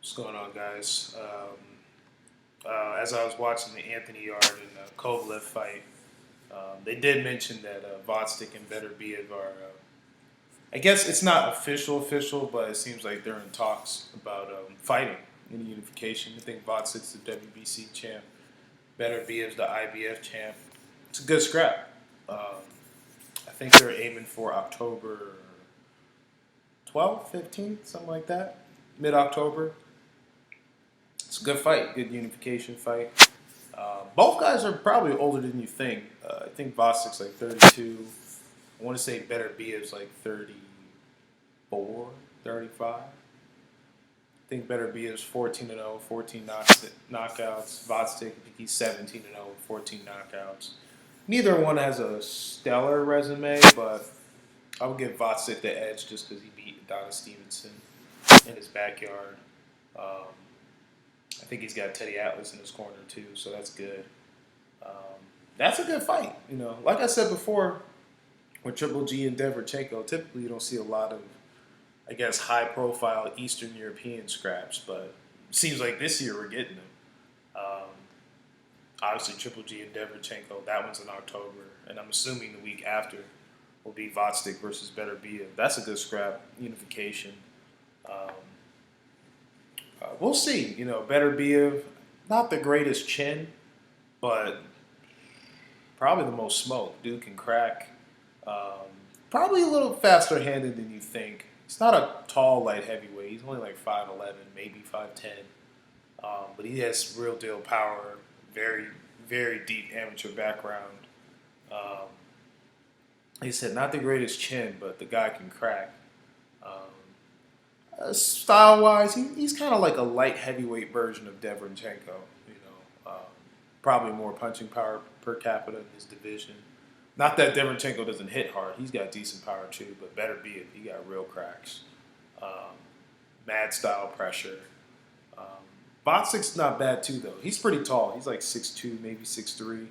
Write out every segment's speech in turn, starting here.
What's going on, guys? As I was watching the Anthony Yard and Kovalev fight, they did mention that Vodstik and Beterbiev are. I guess it's not official, but it seems like they're in talks about fighting in the unification. I think Vodstik's the WBC champ, Beterbiev's the IBF champ. It's a good scrap. I think they're aiming for October 12th, 15th, something like that, mid-October. It's a good fight, good unification fight. Both guys are probably older than you think. I think Vossic's like 32. I want to say Beterbiev's like 34, 35. I think Beterbiev's 14 and 0, 14 knockouts. Vodstik, I think he's 17 and 0, 14 knockouts. Neither one has a stellar resume, but I would give Vodstik the edge just because he beat Adonis Stevenson in his backyard. I think he's got Teddy Atlas in his corner too, so that's good. Um, that's a good fight. Like I said before, with Triple G and Deverchenko, typically you don't see a lot of, I guess, high-profile Eastern European scraps, but it seems like this year we're getting them. Obviously, Triple G and Deverchenko, that one's in October, and I'm assuming the week after will be Vodstik versus Beterbiev. That's a good scrap, unification. We'll see. Beterbiev, not the greatest chin, but probably the most smoke. Dude can crack. Probably a little faster handed than you think. He's not a tall, light heavyweight. He's only like 5'11", maybe 5'10". But he has real deal power. Very, very deep amateur background. Like I said, not the greatest chin, but the guy can crack. Style-wise, he's kind of like a light heavyweight version of Deverchenko. Probably more punching power per capita in his division. Not that Deverchenko doesn't hit hard; he's got decent power too. But Beterbiev, he got real cracks. Mad style pressure. Boxing's not bad too, though. He's pretty tall. He's like 6'2", maybe 6'3".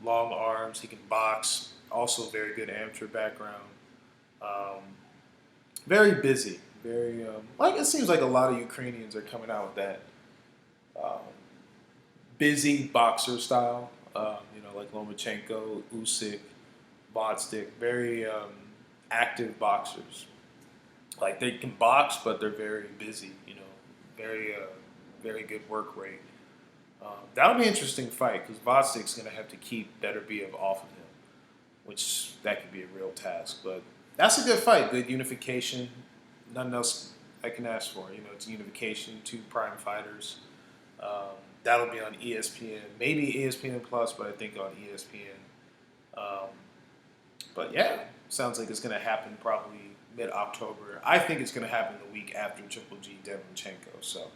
Long arms. He can box. Also, very good amateur background. Very busy. Very like it seems like a lot of Ukrainians are coming out with that busy boxer style. Like Lomachenko, Usyk, Vodstik. Very active boxers. Like they can box, but they're very busy. Very very good work rate. That'll be an interesting fight because Vodstik's going to have to keep Beterbiev off of him, which that could be a real task. But that's a good fight. Good unification. Nothing else I can ask for. It's unification, two prime fighters. That'll be on ESPN, maybe ESPN Plus, but I think on ESPN. But yeah, sounds like it's going to happen probably mid-October. I think it's going to happen the week after Triple G Deverchenko. So,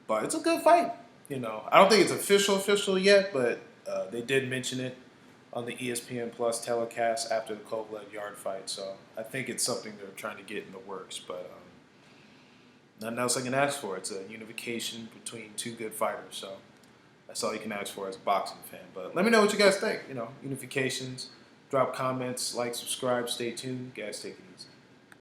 but it's a good fight. I don't think it's official yet, but they did mention it on the ESPN Plus telecast after the Kovalev Yard fight. So I think it's something they're trying to get in the works. But nothing else I can ask for. It's a unification between two good fighters. So that's all you can ask for as a boxing fan. But let me know what you guys think. Unifications. Drop comments, like, subscribe, stay tuned. Guys, take it easy.